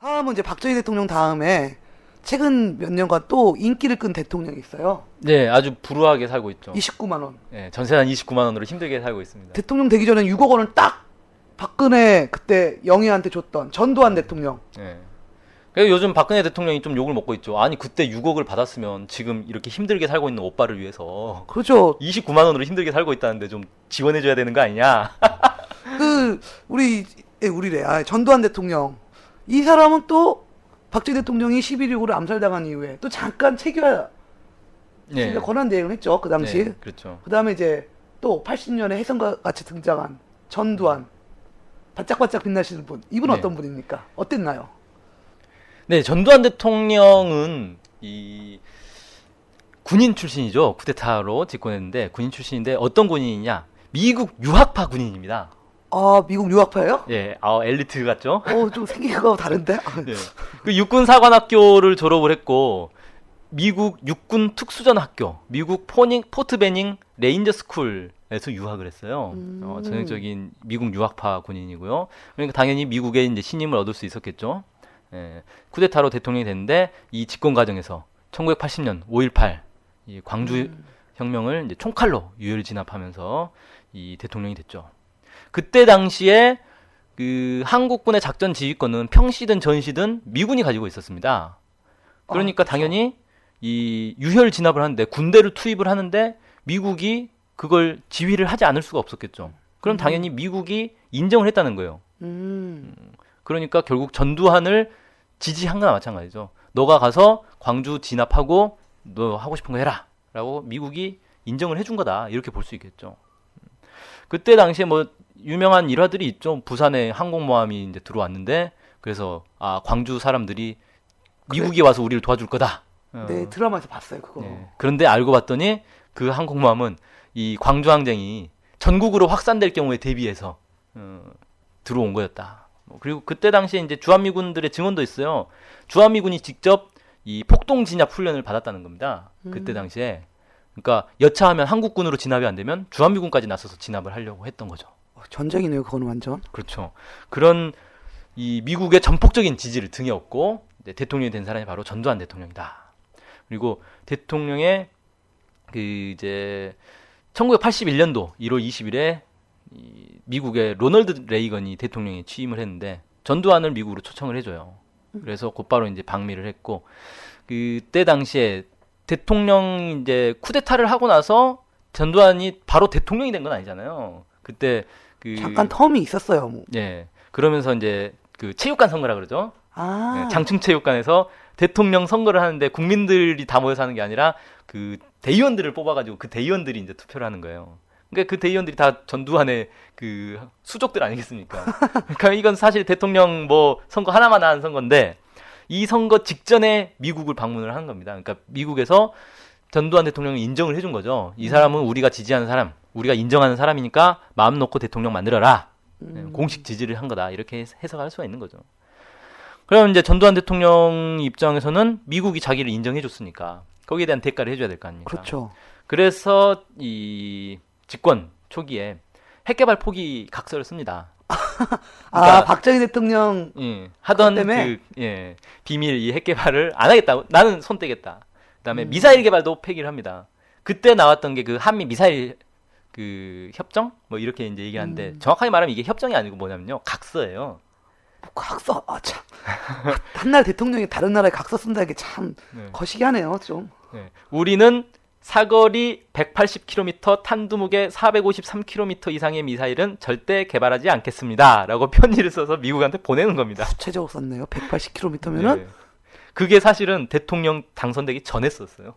다음은 이제 박정희 대통령 다음에 최근 몇 년간 또 인기를 끈 대통령이 있어요. 네, 아주 불우하게 살고 있죠. 29만 원. 네, 전세난 29만 원으로 힘들게 살고 있습니다. 대통령 되기 전에 6억 원을 딱 박근혜 그때 영희한테 줬던 전두환 대통령. 네. 그래서 요즘 박근혜 대통령이 좀 욕을 먹고 있죠. 아니 그때 6억을 받았으면 지금 이렇게 힘들게 살고 있는 오빠를 위해서 그렇죠. 29만 원으로 힘들게 살고 있다는데 좀 지원해줘야 되는 거 아니냐? 우리래. 전두환 대통령. 이 사람은 또 박정희 대통령이 11.25를 암살당한 이후에 또 잠깐 체결 네. 권한 대행을 했죠. 그 당시. 네, 그렇죠. 그 다음에 이제 또 80년에 혜성과 같이 등장한 전두환. 반짝반짝 빛나시는 분. 이분 네. 어떤 분입니까? 어땠나요? 네, 전두환 대통령은 이 군인 출신이죠. 쿠데타로 집권했는데 군인 출신인데 어떤 군인이냐? 미국 유학파 군인입니다. 아, 미국 유학파예요? 예, 엘리트 같죠? 좀 생긴 거하고 다른데? 네. 그 육군 사관학교를 졸업을 했고 미국 육군 특수전 학교, 미국 포트 베닝 레인저 스쿨에서 유학을 했어요. 전형적인 미국 유학파 군인이고요. 그러니까 당연히 미국에 이제 신임을 얻을 수 있었겠죠. 예, 쿠데타로 대통령이 됐는데 이 집권 과정에서 1980년 5.18 이 광주 혁명을 이제 총칼로 유혈 진압하면서 이 대통령이 됐죠. 그때 당시에 그 한국군의 작전 지휘권은 평시든 전시든 미군이 가지고 있었습니다. 그러니까 당연히 이 유혈 진압을 하는데 군대를 투입을 하는데 미국이 그걸 지휘를 하지 않을 수가 없었겠죠. 그럼 당연히 미국이 인정을 했다는 거예요. 그러니까 결국 전두환을 지지한 거나 마찬가지죠. 너가 가서 광주 진압하고 너 하고 싶은 거 해라 라고 미국이 인정을 해준 거다 이렇게 볼 수 있겠죠. 그때 당시에 뭐 유명한 일화들이 있죠. 부산에 항공모함이 이제 들어왔는데 그래서 광주 사람들이 미국이 와서 우리를 도와줄 거다. 네, 드라마에서 봤어요 그거. 네. 그런데 알고 봤더니 그 항공모함은 이 광주 항쟁이 전국으로 확산될 경우에 대비해서 들어온 거였다. 그리고 그때 당시에 이제 주한미군들의 증언도 있어요. 주한미군이 직접 이 폭동 진압 훈련을 받았다는 겁니다. 그때 당시에. 그러니까 여차하면 한국군으로 진압이 안 되면 주한미군까지 나서서 진압을 하려고 했던 거죠. 전쟁이네요, 그거는 완전. 그렇죠. 그런 이 미국의 전폭적인 지지를 등에 업고 대통령이 된 사람이 바로 전두환 대통령이다. 그리고 대통령의 그 이제 1981년도 1월 20일에 미국의 로널드 레이건이 대통령에 취임을 했는데 전두환을 미국으로 초청을 해줘요. 그래서 곧바로 이제 방미를 했고 그때 당시에 대통령 이제 쿠데타를 하고 나서 전두환이 바로 대통령이 된 건 아니잖아요. 그때 잠깐 텀이 있었어요. 뭐. 예. 그러면서 이제 그 체육관 선거라 그러죠. 아. 예, 장충체육관에서 대통령 선거를 하는데 국민들이 다 모여서 하는 게 아니라 그 대의원들을 뽑아가지고 그 대의원들이 이제 투표를 하는 거예요. 그러니까 그 대의원들이 다 전두환의 그 수족들 아니겠습니까? 그러니까 이건 사실 대통령 뭐 선거 하나만 한 선거인데 이 선거 직전에 미국을 방문을 한 겁니다. 그러니까 미국에서 전두환 대통령을 인정을 해준 거죠. 이 사람은 우리가 지지하는 사람, 우리가 인정하는 사람이니까 마음 놓고 대통령 만들어라. 공식 지지를 한 거다. 이렇게 해석할 수가 있는 거죠. 그럼 이제 전두환 대통령 입장에서는 미국이 자기를 인정해줬으니까 거기에 대한 대가를 해줘야 될 거 아닙니까? 그렇죠. 그래서 이 집권 초기에 핵개발 포기 각서를 씁니다. 그러니까, 박정희 대통령 하던 비밀 이 핵개발을 안 하겠다. 나는 손 떼겠다. 그다음에 미사일 개발도 폐기를 합니다. 그때 나왔던 게 그 한미 미사일 그 협정 뭐 이렇게 이제 얘기하는데 정확하게 말하면 이게 협정이 아니고 뭐냐면요 각서예요. 각서 참 한나라 대통령이 다른 나라에 각서 쓴다는 게 참 거시기하네요 좀. 네. 우리는 사거리 180km, 탄두무게 453km 이상의 미사일은 절대 개발하지 않겠습니다. 라고 편지를 써서 미국한테 보내는 겁니다. 구체적으로 썼네요. 180km면은? 네. 그게 사실은 대통령 당선되기 전에 썼어요.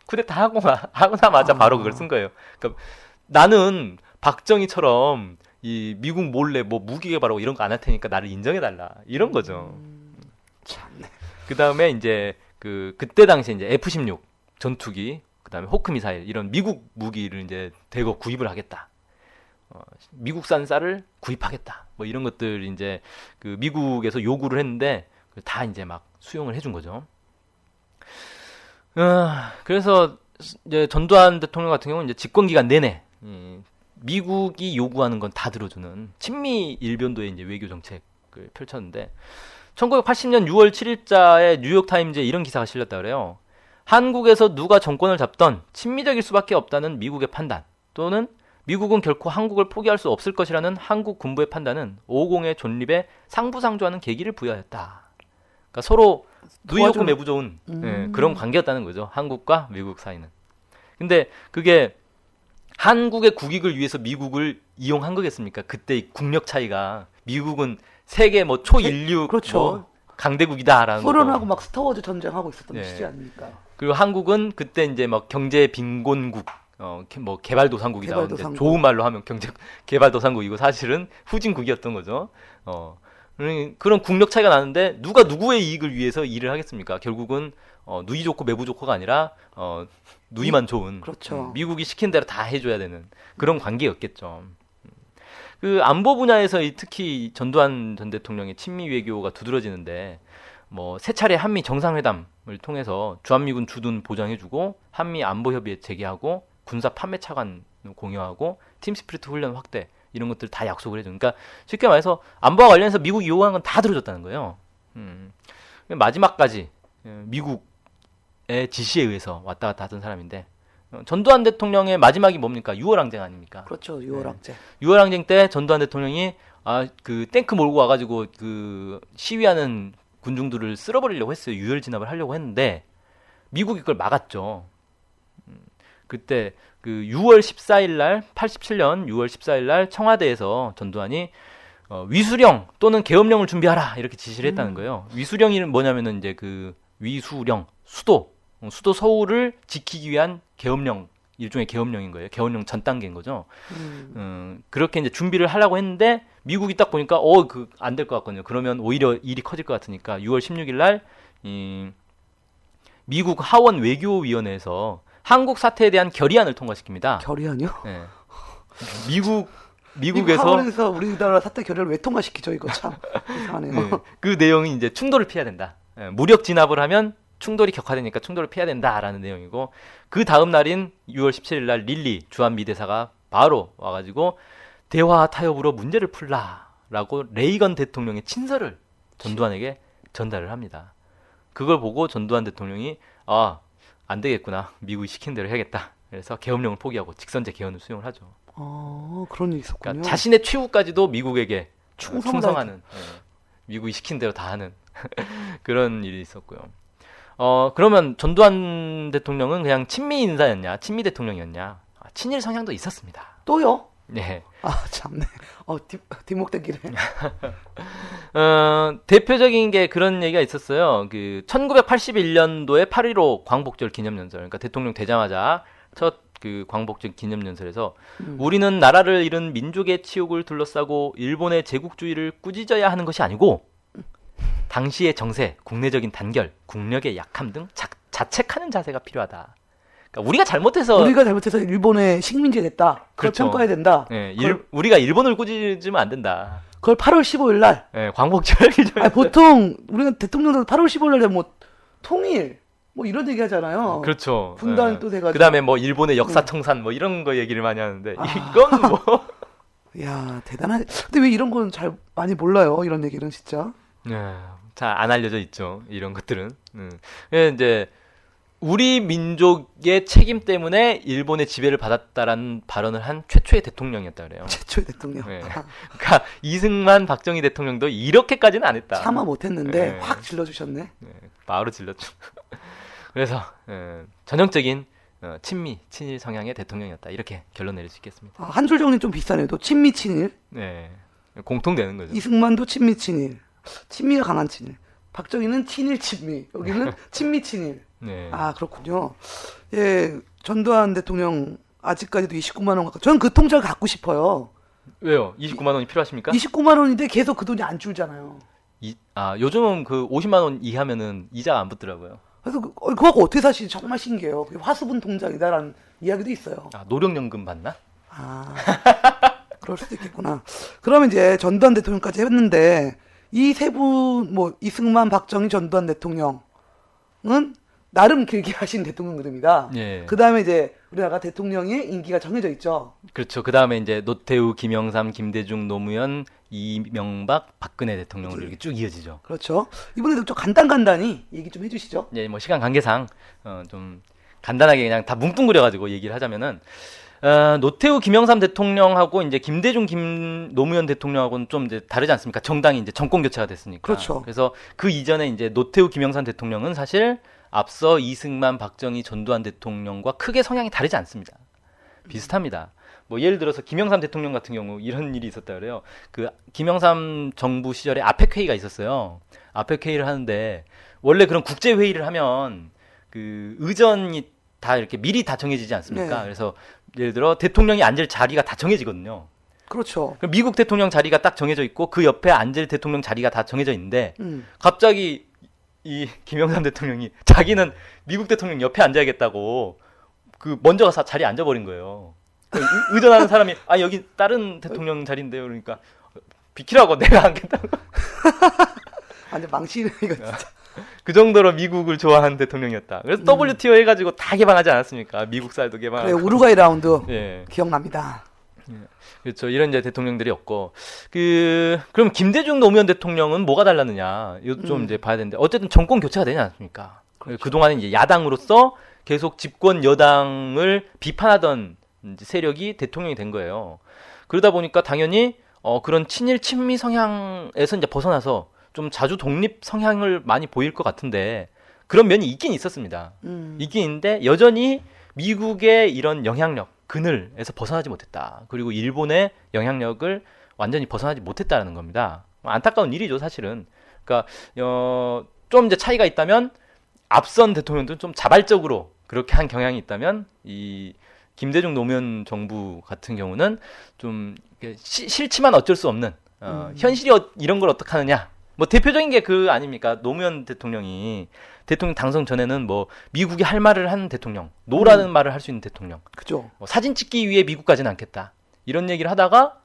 쿠데타 하고 나마자 바로 그걸 쓴 거예요. 그러니까 나는 박정희처럼 이 미국 몰래 뭐 무기 개발하고 이런 거 안 할 테니까 나를 인정해달라. 이런 거죠. 참네. 그 다음에 이제 그때 당시에 이제 F-16 전투기, 그 다음에 호크 미사일 이런 미국 무기를 이제 대거 구입을 하겠다. 미국산 쌀을 구입하겠다. 뭐 이런 것들 이제 그 미국에서 요구를 했는데 다 이제 막 수용을 해준 거죠. 그래서 이제 전두환 대통령 같은 경우는 이제 집권 기간 내내 미국이 요구하는 건 다 들어주는 친미 일변도의 이제 외교 정책을 펼쳤는데 1980년 6월 7일자에 뉴욕타임즈에 이런 기사가 실렸다 그래요. 한국에서 누가 정권을 잡던 친미적일 수밖에 없다는 미국의 판단, 또는 미국은 결코 한국을 포기할 수 없을 것이라는 한국 군부의 판단은 550의 존립에 상부상조하는 계기를 부여했다. 그러니까 서로 누이 좋고 매부 좋은 그런 관계였다는 거죠. 한국과 미국 사이는. 근데 그게 한국의 국익을 위해서 미국을 이용한 거겠습니까? 그때 국력 차이가, 미국은 세계 뭐 초인류 그렇죠. 뭐 강대국이다라는 거. 소련하고 막 스타워즈 전쟁하고 있었던 네. 시기 아닙니까? 그리고 한국은 그때 이제 막 경제 빈곤국, 뭐 개발도상국이다. 개발도상국. 좋은 말로 하면 경제 개발도상국이고 사실은 후진국이었던 거죠. 그런 국력 차이가 나는데 누가 누구의 이익을 위해서 일을 하겠습니까? 결국은 누이 좋고 매부 좋고가 아니라 누이만 좋은, 그렇죠. 미국이 시킨 대로 다 해줘야 되는 그런 관계였겠죠. 그 안보 분야에서 특히 전두환 전 대통령의 친미 외교가 두드러지는데, 뭐 세 차례 한미 정상회담을 통해서 주한미군 주둔 보장해주고 한미 안보 협의에 재개하고 군사 판매 차관 공유하고 팀 스피리트 훈련 확대, 이런 것들 다 약속을 해줘. 그러니까 쉽게 말해서 안보와 관련해서 미국이 요구한 건 다 들어줬다는 거예요. 마지막까지 미국의 지시에 의해서 왔다 갔다 하던 사람인데, 전두환 대통령의 마지막이 뭡니까? 6월 항쟁 아닙니까? 그렇죠. 6월 항쟁. 6월 항쟁 때 전두환 대통령이 그 탱크 몰고 와가지고 그 시위하는 군중들을 쓸어버리려고 했어요. 유혈 진압을 하려고 했는데 미국이 그걸 막았죠. 그때 그 6월 14일 날, 87년 6월 14일 날 청와대에서 전두환이 위수령 또는 계엄령을 준비하라 이렇게 지시를 했다는 거예요. 위수령이 뭐냐면은 이제 그 위수령, 수도 서울을 지키기 위한 계엄령, 일종의 계엄령인 거예요. 계엄령 전 단계인 거죠. 그렇게 이제 준비를 하려고 했는데 미국이 딱 보니까 그 안 될 것 같거든요. 그러면 오히려 일이 커질 것 같으니까 6월 16일 날 미국 하원 외교위원회에서 한국 사태에 대한 결의안을 통과시킵니다. 결의안이요? 네. 미국 미국에서 하원에서 우리나라 사태 결의를 왜 통과시키죠? 이거 참 이상하네요. 네, 그 내용이 이제 충돌을 피해야 된다. 무력 진압을 하면 충돌이 격화되니까 충돌을 피해야 된다라는 내용이고, 그 다음 날인 6월 17일 날 릴리 주한미 대사가 바로 와가지고 대화 타협으로 문제를 풀라라고 레이건 대통령의 친서를 전두환에게 전달을 합니다. 그걸 보고 전두환 대통령이 안 되겠구나, 미국이 시킨 대로 해야겠다. 그래서 계엄령을 포기하고 직선제 개헌을 수용을 하죠. 그런 일이 있었군요. 그러니까 자신의 최후까지도 미국에게 충성을 충성하는, 미국이 시킨 대로 다 하는 그런 일이 있었고요. 그러면 전두환 대통령은 그냥 친미 인사였냐, 친미 대통령이었냐? 친일 성향도 있었습니다. 또요? 네. 참네. 뒷목된 길에. 대표적인 게 그런 얘기가 있었어요. 그 1981년도에 8.15 광복절 기념연설, 그러니까 대통령 되자마자 첫 그 광복절 기념연설에서 우리는 나라를 잃은 민족의 치욕을 둘러싸고 일본의 제국주의를 꾸짖어야 하는 것이 아니고 당시의 정세, 국내적인 단결, 국력의 약함 등 자책하는 자세가 필요하다. 그러니까 우리가 잘못해서 일본의 식민지 됐다. 그걸 그렇죠. 평가해야 된다. 네, 우리가 일본을 꾸짖으면 안 된다. 그걸 8월 15일 날. 네, 광복절 기념. 보통 우리가 대통령도 8월 15일 날에 뭐 통일 뭐 이런 얘기 하잖아요. 그렇죠. 분단이 또 돼가지고. 그다음에 뭐 일본의 역사 청산 뭐 이런 거 얘기를 많이 하는데 이건 뭐. 야, 대단하네. 근데 왜 이런 건 잘 많이 몰라요? 이런 얘기는 진짜. 잘 안 알려져 있죠. 이런 것들은. 이제 우리 민족의 책임 때문에 일본의 지배를 받았다라는 발언을 한 최초의 대통령이었다 그래요. 최초의 대통령. 네. 그러니까 이승만, 박정희 대통령도 이렇게까지는 안 했다. 차마 못했는데 네. 확 질러주셨네. 바로 질렀죠. 그래서 전형적인 친일 성향의 대통령이었다. 이렇게 결론 내릴 수 있겠습니다. 한 줄 정리 좀 비슷하네요. 또 친미 친일. 네, 공통되는 거죠. 이승만도 친미 친일. 친미가 강한 친일. 박정희는 친일 친미. 여기는 친미 친일. 네. 그렇군요. 예, 전두환 대통령 아직까지도 29만 원 갖고. 저는 그 통장을 갖고 싶어요. 왜요? 29만 원이 필요하십니까? 29만 원인데 계속 그 돈이 안 줄잖아요. 요즘은 그 50만 원 이하면은 이자가 안 붙더라고요. 그래서 그거 어떻게 사시지 정말 신기해요. 그게 화수분 통장이다라는 이야기도 있어요. 노령연금 받나? 그럴 수도 있겠구나. 그러면 이제 전두환 대통령까지 했는데 이 세 분, 뭐 이승만, 박정희, 전두환 대통령은 나름 길게 하신 대통령들입니다. 예. 그 다음에 이제 우리나라 대통령의 임기가 정해져 있죠. 그렇죠. 그 다음에 이제 노태우, 김영삼, 김대중, 노무현, 이명박, 박근혜 대통령으로 이렇게 쭉 이어지죠. 그렇죠. 이번에도 좀 간단히 얘기 좀 해주시죠. 예, 뭐 시간 관계상 좀 간단하게 그냥 다 뭉뚱그려가지고 얘기를 하자면은 노태우, 김영삼 대통령하고 이제 김대중, 노무현 대통령하고는 좀 이제 다르지 않습니까? 정당이 이제 정권 교체가 됐으니까. 그렇죠. 그래서 그 이전에 이제 노태우, 김영삼 대통령은 사실 앞서 이승만, 박정희, 전두환 대통령과 크게 성향이 다르지 않습니다. 비슷합니다. 뭐 예를 들어서 김영삼 대통령 같은 경우 이런 일이 있었다 그래요. 그 김영삼 정부 시절에 아펙 회의가 있었어요. 아펙 회의를 하는데 원래 그런 국제 회의를 하면 그 의전이 다 이렇게 미리 다 정해지지 않습니까? 네. 그래서 예를 들어 대통령이 앉을 자리가 다 정해지거든요. 그렇죠. 그럼 미국 대통령 자리가 딱 정해져 있고 그 옆에 앉을 대통령 자리가 다 정해져 있는데 갑자기 이 김영삼 대통령이 자기는 미국 대통령 옆에 앉아야겠다고 그 먼저 가서 자리에 앉아버린 거예요. 의전하는 사람이 아 여기 다른 대통령 자리인데요. 그러니까 비키라고 내가 앉겠다고. 완전 망치네 이거 진짜. 그 정도로 미국을 좋아하는 대통령이었다. 그래서 WTO 해가지고 다 개방하지 않았습니까? 미국 쌀도 그래 개방하고. 우루과이 라운드 예. 기억납니다. 그렇죠. 이런 이제 대통령들이었고, 그럼 김대중 노무현 대통령은 뭐가 달랐느냐? 이것도 좀 이제 봐야 되는데, 어쨌든 정권 교체가 되지 않았습니까? 그렇죠. 그동안에 이제 야당으로서 계속 집권 여당을 비판하던 이제 세력이 대통령이 된 거예요. 그러다 보니까 당연히, 그런 친일, 친미 성향에서 이제 벗어나서 좀 자주 독립 성향을 많이 보일 것 같은데, 그런 면이 있긴 있었습니다. 있긴 있는데, 여전히 미국의 이런 영향력, 그늘에서 벗어나지 못했다. 그리고 일본의 영향력을 완전히 벗어나지 못했다는 겁니다. 안타까운 일이죠, 사실은. 그러니까 좀 이제 차이가 있다면 앞선 대통령들은 좀 자발적으로 그렇게 한 경향이 있다면 이 김대중 노무현 정부 같은 경우는 좀 싫지만 어쩔 수 없는 현실이 이런 걸 어떻게 하느냐. 뭐 대표적인 게 그 아닙니까? 노무현 대통령이 대통령 당선 전에는 뭐 미국이 할 말을 하는 대통령, 노라는 말을 할 수 있는 대통령. 그죠. 뭐 사진 찍기 위해 미국 가진 않겠다. 이런 얘기를 하다가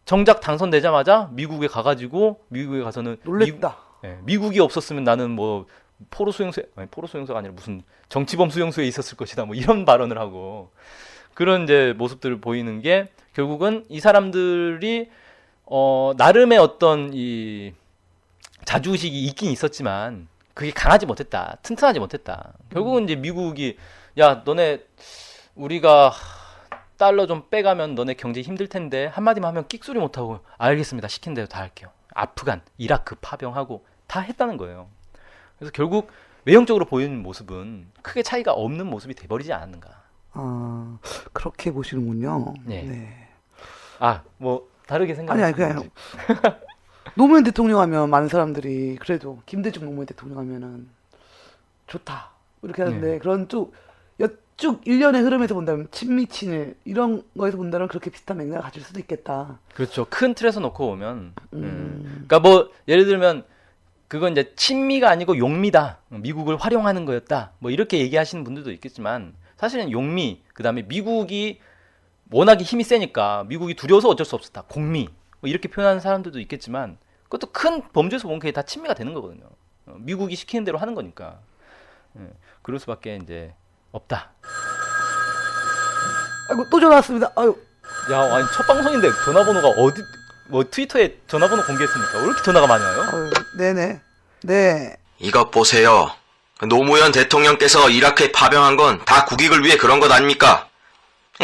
정작 당선되자마자 미국에 가가지고 미국에 가서는 놀랬다. 미국이 없었으면 나는 뭐 포로 수용소가 아니라 무슨 정치범 수용소에 있었을 것이다. 뭐 이런 발언을 하고 그런 이제 모습들을 보이는 게 결국은 이 사람들이 나름의 어떤 이 자주의식이 있긴 있었지만 그게 강하지 못했다. 튼튼하지 못했다. 결국은 이제 미국이 야 너네 우리가 달러 좀 빼가면 너네 경제 힘들 텐데 한마디만 하면 끽소리 못하고 알겠습니다. 시킨 대로 다 할게요. 아프간, 이라크 파병하고 다 했다는 거예요. 그래서 결국 외형적으로 보이는 모습은 크게 차이가 없는 모습이 돼버리지 않았는가. 아 그렇게 보시는군요. 네. 네. 뭐 다르게 아니 생각하시는 그냥 노무현 대통령 하면 많은 사람들이 그래도 김대중 노무현 대통령 하면은 좋다 이렇게 하는데 그런 쭉 일련의 흐름에서 본다면 친미 친일 이런 거에서 본다면 그렇게 비슷한 맥락을 가질 수도 있겠다. 그렇죠. 큰 틀에서 놓고 보면 그러니까 뭐 예를 들면 그건 이제 친미가 아니고 용미다. 미국을 활용하는 거였다. 뭐 이렇게 얘기하시는 분들도 있겠지만 사실은 용미 그다음에 미국이 워낙에 힘이 세니까 미국이 두려워서 어쩔 수 없었다. 공미 뭐 이렇게 표현하는 사람들도 있겠지만 그것도 큰 범죄에서 보면 그게 다 친미가 되는 거거든요. 미국이 시키는 대로 하는 거니까. 그럴 수밖에 이제 없다. 아이고 또 전화 왔습니다. 아유. 야, 아니 첫 방송인데 전화번호가 어디 뭐 트위터에 전화번호 공개했습니까? 왜 이렇게 전화가 많이 와요? 아유 네네. 네. 이것 보세요. 노무현 대통령께서 이라크에 파병한 건 다 국익을 위해 그런 것 아닙니까?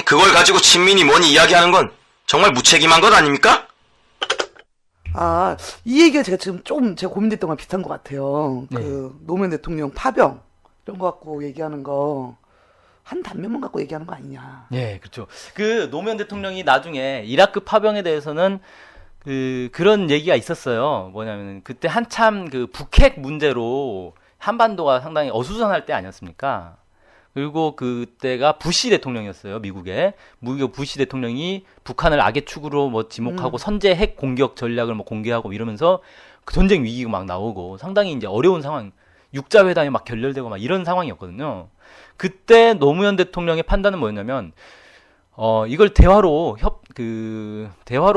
그걸 가지고 친민이 뭐니 이야기하는 건 정말 무책임한 것 아닙니까? 이 얘기가 제가 지금 좀 제가 고민됐던 거랑 비슷한 것 같아요. 네. 그 노무현 대통령 파병 이런 거 갖고 얘기하는 거 한 단면만 갖고 얘기하는 거 아니냐. 예, 그렇죠. 그 노무현 대통령이 나중에 이라크 파병에 대해서는 그런 얘기가 있었어요. 뭐냐면은 그때 한참 그 북핵 문제로 한반도가 상당히 어수선할 때 아니었습니까? 그리고 그때가 부시 대통령이었어요. 미국의 부시 대통령이 북한을 악의 축으로 뭐 지목하고 선제 핵 공격 전략을 뭐 공개하고 이러면서 그 전쟁 위기가 막 나오고 상당히 이제 어려운 상황, 육자 회담이 막 결렬되고 막 이런 상황이었거든요. 그때 노무현 대통령의 판단은 뭐였냐면 이걸 대화로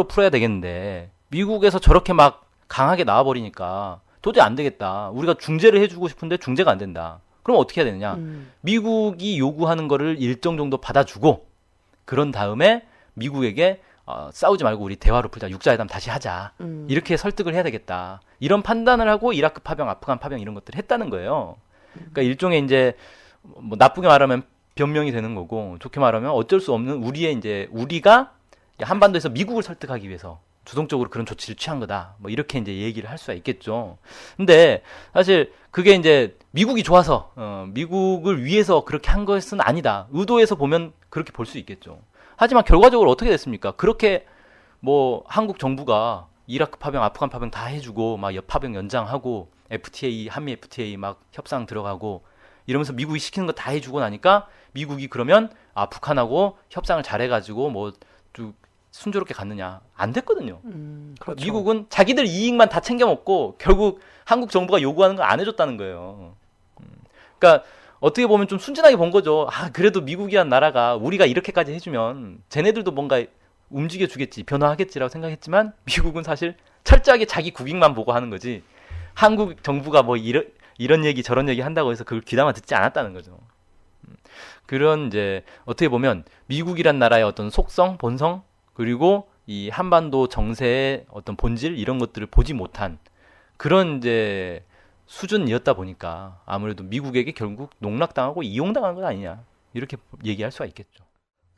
풀어야 되겠는데 미국에서 저렇게 막 강하게 나와버리니까 도저히 안 되겠다. 우리가 중재를 해주고 싶은데 중재가 안 된다. 그럼 어떻게 해야 되느냐? 미국이 요구하는 거를 일정 정도 받아주고 그런 다음에 미국에게 싸우지 말고 우리 대화로 풀자. 육자회담 다시 하자. 이렇게 설득을 해야 되겠다. 이런 판단을 하고 이라크 파병, 아프간 파병 이런 것들을 했다는 거예요. 그러니까 일종의 이제 뭐 나쁘게 말하면 변명이 되는 거고 좋게 말하면 어쩔 수 없는 우리가 한반도에서 미국을 설득하기 위해서 주동적으로 그런 조치를 취한 거다. 뭐 이렇게 이제 얘기를 할 수가 있겠죠. 근데 사실 그게 이제 미국이 좋아서 미국을 위해서 그렇게 한 것은 아니다. 의도에서 보면 그렇게 볼 수 있겠죠. 하지만 결과적으로 어떻게 됐습니까? 그렇게 뭐 한국 정부가 이라크 파병, 아프간 파병 다 해주고 막 파병 연장하고 FTA, 한미 FTA 막 협상 들어가고 이러면서 미국이 시키는 거 다 해주고 나니까 미국이 그러면 북한하고 협상을 잘해가지고 뭐 쭉 순조롭게 갔느냐? 안 됐거든요. 그렇죠. 미국은 자기들 이익만 다 챙겨 먹고 결국 한국 정부가 요구하는 거 안 해줬다는 거예요. 그러니까 어떻게 보면 좀 순진하게 본 거죠. 그래도 미국이란 나라가 우리가 이렇게까지 해주면 쟤네들도 뭔가 움직여주겠지, 변화하겠지라고 생각했지만 미국은 사실 철저하게 자기 국익만 보고 하는 거지 한국 정부가 뭐 이런 얘기 저런 얘기 한다고 해서 그걸 귀담아 듣지 않았다는 거죠. 그런 이제 어떻게 보면 미국이란 나라의 어떤 속성, 본성 그리고 이 한반도 정세의 어떤 본질 이런 것들을 보지 못한 그런 이제 수준이었다 보니까 아무래도 미국에게 결국 농락당하고 이용당한 건 아니냐 이렇게 얘기할 수가 있겠죠.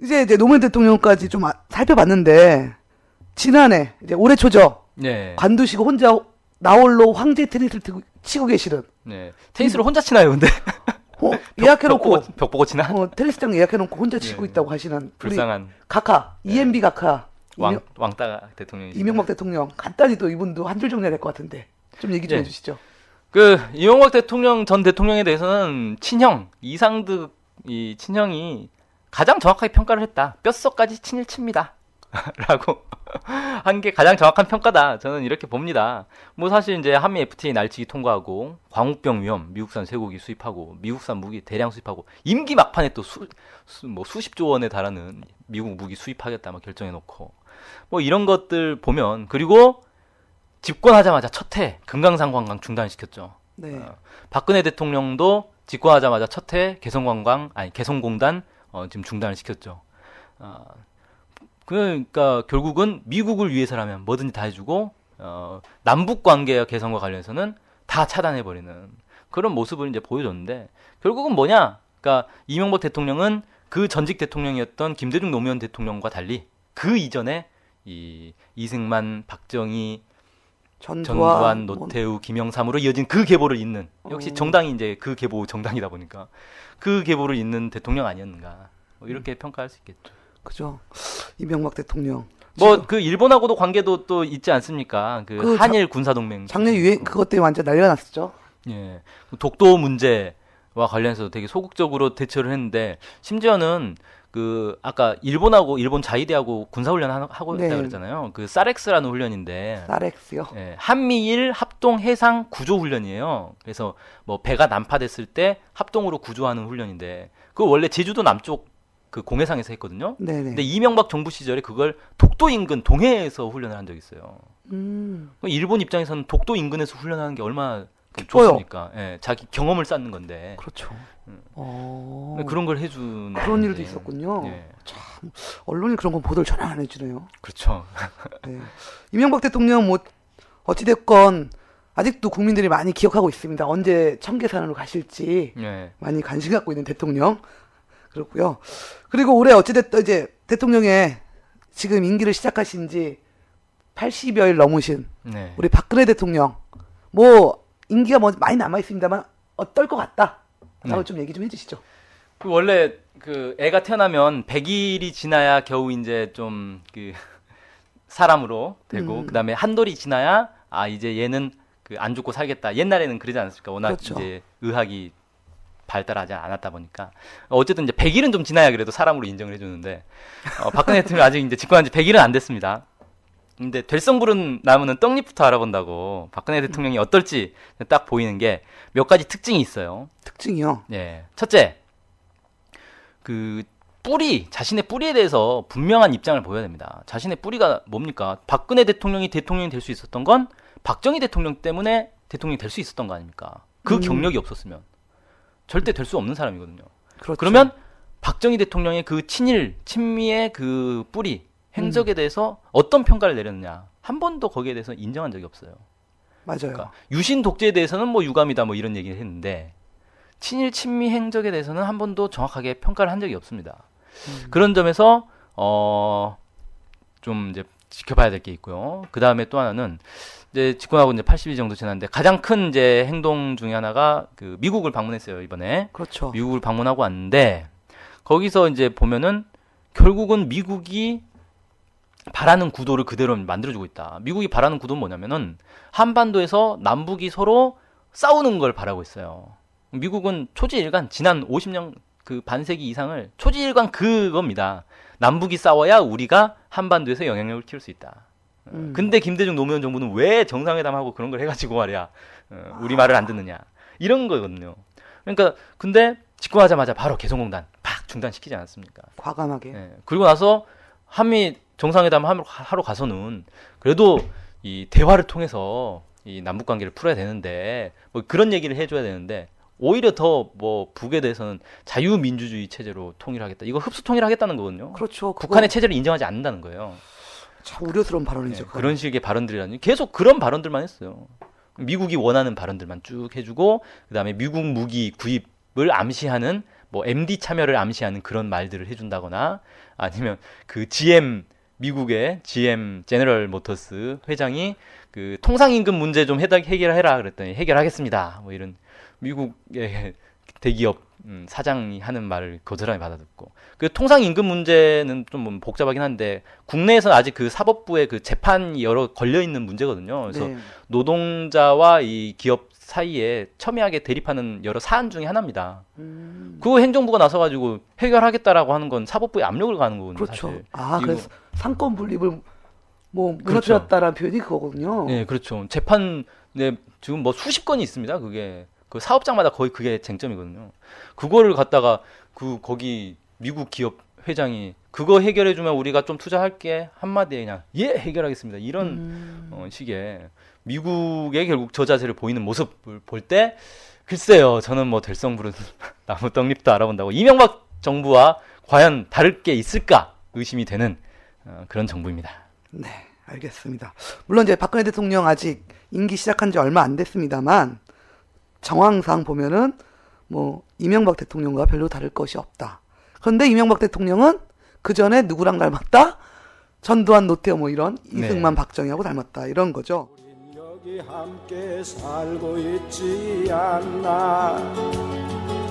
이제 노무현 대통령까지 좀 살펴봤는데 지난해 이제 올해 초죠. 네. 관두시고 혼자 나홀로 황제 테니스를 치고 계시는. 네. 테니스를 혼자 치나요, 근데? 예약해놓고 벽 보고 치나? 테니스장 예약해놓고 혼자 치고 네. 있다고 하시는 불쌍한 가카, EMB 가카 왕따 대통령이 이명박 대통령 간단히 또 이분도 한 줄 정리해야 될 것 같은데 좀 얘기 좀 네. 해주시죠. 그 이명박 대통령 전 대통령에 대해서는 친형 이상득 이 친형이 가장 정확하게 평가를 했다. 뼛속까지 친일 칩니다. 라고 한 게 가장 정확한 평가다. 저는 이렇게 봅니다. 뭐 사실 이제 한미 FTA 날치기 통과하고 광우병 위험 미국산 쇠고기 수입하고 미국산 무기 대량 수입하고 임기 막판에 또 수십조 원에 달하는 미국 무기 수입하겠다 막 결정해 놓고 뭐 이런 것들 보면 그리고 집권하자마자 첫 해 금강산 관광 중단시켰죠. 네. 박근혜 대통령도 집권하자마자 첫 해 개성공단 지금 중단을 시켰죠. 그러니까 결국은 미국을 위해서라면 뭐든지 다 해주고 남북 관계 개선과 관련해서는 다 차단해버리는 그런 모습을 이제 보여줬는데 결국은 뭐냐? 그러니까 이명박 대통령은 그 전직 대통령이었던 김대중 노무현 대통령과 달리 그 이전에 이승만, 박정희, 전두환, 노태우, 김영삼으로 이어진 그 계보를 잇는 역시 정당이 이제 그 계보 정당이다 보니까 그 계보를 잇는 대통령 아니었는가 뭐 이렇게 평가할 수 있겠죠. 그죠. 이명박 대통령. 뭐 그 일본하고도 관계도 또 있지 않습니까? 그 한일 군사동맹. 작년 유행 그것 때문에 완전 난리가 났었죠. 예. 독도 문제와 관련해서 되게 소극적으로 대처를 했는데 심지어는 그 아까 일본 자위대하고 군사훈련 하고 네. 있다 그랬잖아요. 그 사렉스라는 훈련인데. 사렉스요. 예, 한미일 합동 해상 구조 훈련이에요. 그래서 뭐 배가 난파됐을 때 합동으로 구조하는 훈련인데 그 원래 제주도 남쪽 그 공해상에서 했거든요. 네네. 근데 이명박 정부 시절에 그걸 독도 인근 동해에서 훈련을 한 적이 있어요. 일본 입장에서는 독도 인근에서 훈련하는 게 얼마나 좋습니까? 예, 자기 경험을 쌓는 건데. 그렇죠. 그런 걸 해주는. 그런 일도 있었군요. 예. 참 언론이 그런 건 보도를 전혀 안 해주네요. 그렇죠. 네. 이명박 대통령 뭐 어찌됐건 아직도 국민들이 많이 기억하고 있습니다. 언제 청계산으로 가실지 예. 많이 관심 갖고 있는 대통령. 그렇고요. 그리고 올해 어찌됐든 이제 대통령의 지금 임기를 시작하신 지 80여일 넘으신 네. 우리 박근혜 대통령 뭐 임기가 뭐 많이 남아 있습니다만 어떨 것 같다. 라고 좀 얘기 좀 해주시죠. 그 원래 그 애가 태어나면 100일이 지나야 겨우 이제 좀 그 사람으로 되고 그다음에 한 돌이 지나야 이제 얘는 그 안 죽고 살겠다. 옛날에는 그러지 않았습니까? 워낙 그렇죠. 이제 의학이 발달하지 않았다 보니까 어쨌든 이제 100일은 좀 지나야 그래도 사람으로 인정을 해주는데 박근혜 대통령 아직 이제 집권한 지 100일은 안 됐습니다. 근데 될성부른 나무는 떡잎부터 알아본다고 박근혜 대통령이 어떨지 딱 보이는 게 몇 가지 특징이 있어요. 특징이요. 예, 첫째 그 자신의 뿌리에 대해서 분명한 입장을 보여야 됩니다. 자신의 뿌리가 뭡니까? 박근혜 대통령이 될 수 있었던 건 박정희 대통령 때문에 대통령이 될 수 있었던 거 아닙니까? 그 경력이 없었으면. 절대 될 수 없는 사람이거든요. 그렇죠. 그러면 박정희 대통령의 그 친미의 그 뿌리, 행적에 대해서 어떤 평가를 내렸느냐. 한 번도 거기에 대해서 인정한 적이 없어요. 맞아요. 그러니까 유신 독재에 대해서는 뭐 유감이다 뭐 이런 얘기를 했는데 친일 친미 행적에 대해서는 한 번도 정확하게 평가를 한 적이 없습니다. 그런 점에서 좀 이제 지켜봐야 될 게 있고요. 그 다음에 또 하나는 이제 집권하고 이제 80일 정도 지났는데 가장 큰 이제 행동 중에 하나가 그 미국을 방문했어요, 이번에. 그렇죠. 미국을 방문하고 왔는데 거기서 이제 보면은 결국은 미국이 바라는 구도를 그대로 만들어주고 있다. 미국이 바라는 구도는 뭐냐면은 한반도에서 남북이 서로 싸우는 걸 바라고 있어요. 미국은 초지일관 지난 50년 그 반세기 이상을 초지일관 그겁니다. 남북이 싸워야 우리가 한반도에서 영향력을 키울 수 있다. 근데 김대중 노무현 정부는 왜 정상회담하고 그런 걸 해가지고 말이야 우리 말을 안 듣느냐 이런 거거든요. 그러니까 근데 집권하자마자 바로 개성공단 팍 중단시키지 않았습니까? 과감하게. 예. 그리고 나서 한미 정상회담 하러 가서는 그래도 이 대화를 통해서 이 남북 관계를 풀어야 되는데 뭐 그런 얘기를 해줘야 되는데 오히려 더 뭐 북에 대해서는 자유민주주의 체제로 통일하겠다. 이거 흡수 통일하겠다는 거거든요. 그렇죠. 북한의 체제를 인정하지 않는다는 거예요. 참 우려스러운 발언이죠. 네, 그런 식의 발언들이라니 계속 그런 발언들만 했어요. 미국이 원하는 발언들만 쭉 해주고 그다음에 미국 무기 구입을 암시하는 뭐 MD 참여를 암시하는 그런 말들을 해준다거나 아니면 그 미국의 GM 제너럴 모터스 회장이 그 통상임금 문제 좀 해결해라 그랬더니 해결하겠습니다. 뭐 이런 미국의 대기업 사장이 하는 말을 거절하게 받아듣고 그 통상임금 문제는 좀 복잡하긴 한데 국내에서는 아직 그 사법부의 그 재판이 여러 걸려 있는 문제거든요. 그래서 네. 노동자와 이 기업 사이에 첨예하게 대립하는 여러 사안 중에 하나입니다. 그거 행정부가 나서가지고 해결하겠다라고 하는 건 사법부에 압력을 가는 거거든요. 그렇죠. 사실. 아, 이거- 그래서 상권 분립을 뭐 그렇죠. 무너뜨렸다라는 표현이 그거거든요. 네, 그렇죠. 재판, 네, 지금 뭐 수십 건이 있습니다. 그게 그 사업장마다 거의 그게 쟁점이거든요. 그거를 갖다가 거기 미국 기업 회장이 그거 해결해주면 우리가 좀 투자할게 한마디에 그냥 예 해결하겠습니다. 이런 식의 미국의 결국 저자세를 보이는 모습을 볼 때 글쎄요, 저는 뭐 될성부른 나무 떡잎도 알아본다고 이명박 정부와 과연 다를 게 있을까 의심이 되는 그런 정부입니다. 네, 알겠습니다. 물론 이제 박근혜 대통령 아직 임기 시작한 지 얼마 안 됐습니다만 정황상 보면은 뭐 이명박 대통령과 별로 다를 것이 없다. 그런데 이명박 대통령은 그 전에 누구랑 닮았다? 전두환, 노태우 뭐 이런 이승만, 박정희하고 닮았다 이런 거죠. 여기 함께 살고 있지 않나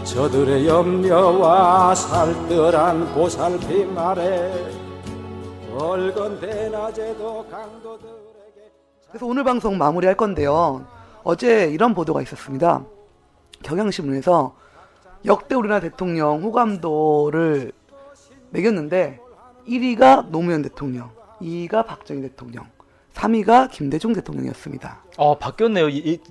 저들의 염려와 살뜰한 보살핌 아래 얼건 대낮에도 강도들에게 그래서 오늘 방송 마무리할 건데요. 어제 이런 보도가 있었습니다. 경향신문에서 역대 우리나라 대통령 호감도를 매겼는데 1위가 노무현 대통령, 2위가 박정희 대통령, 3위가 김대중 대통령이었습니다. 바뀌었네요.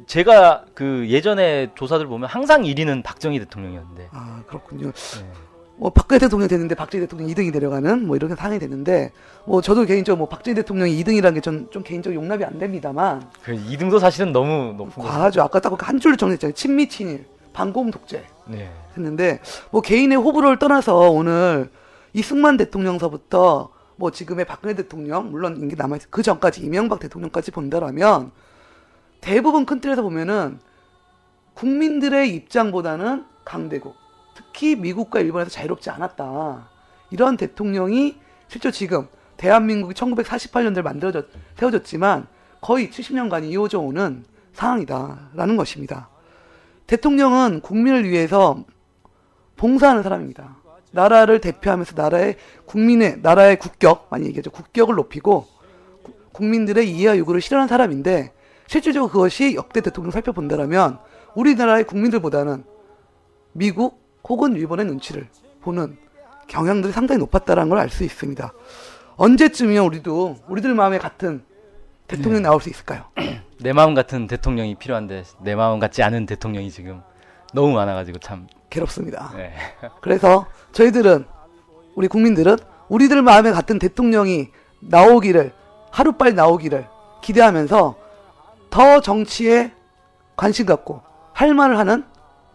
제가 그 예전에 조사들 보면 항상 1위는 박정희 대통령이었는데. 아, 그렇군요. 네. 뭐 박근혜 대통령 됐는데 박정희 대통령 2등이 내려가는 뭐 이렇게 상황이 됐는데 뭐 저도 개인적으로 뭐 박정희 대통령이 2등이라는 게 좀 개인적으로 용납이 안 됩니다만 그 2등도 사실은 너무 높은 거죠. 과하죠. 아까 딱 한 줄로 정했잖아요. 친미 친일, 반공 독재 네. 했는데 뭐 개인의 호불호를 떠나서 오늘 이승만 대통령서부터 뭐 지금의 박근혜 대통령 물론 임기 남아있어 그 전까지 이명박 대통령까지 본다라면 대부분 큰 틀에서 보면은 국민들의 입장보다는 강대국 특히 미국과 일본에서 자유롭지 않았다 이런 대통령이 실제 지금 대한민국이 1948년도에 세워졌지만 거의 70년간 이어져 오는 상황이다라는 것입니다. 대통령은 국민을 위해서 봉사하는 사람입니다. 나라를 대표하면서 나라의 국격, 많이 얘기하죠. 국격을 높이고 국민들의 이해와 요구를 실현한 사람인데 실질적으로 그것이 역대 대통령 살펴본다면 우리나라의 국민들보다는 미국 혹은 일본의 눈치를 보는 경향들이 상당히 높았다는 걸 알 수 있습니다. 언제쯤이면 우리들 마음에 같은 대통령이 나올 수 있을까요? 내 마음 같은 대통령이 필요한데 내 마음 같지 않은 대통령이 지금 너무 많아가지고 참. 괴롭습니다. 네. 그래서 우리 국민들은 우리들 마음에 같은 대통령이 하루빨리 나오기를 기대하면서 더 정치에 관심 갖고 할 말을 하는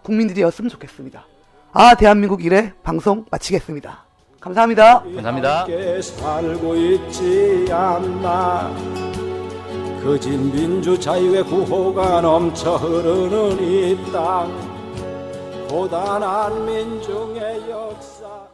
국민들이었으면 좋겠습니다. 아, 대한민국 일에 방송 마치겠습니다. 감사합니다. 감사합니다. 함께 살고 있지 않나. 거진 민주 자유의 구호가 넘쳐 흐르는 이 땅, 고단한 민중의 역사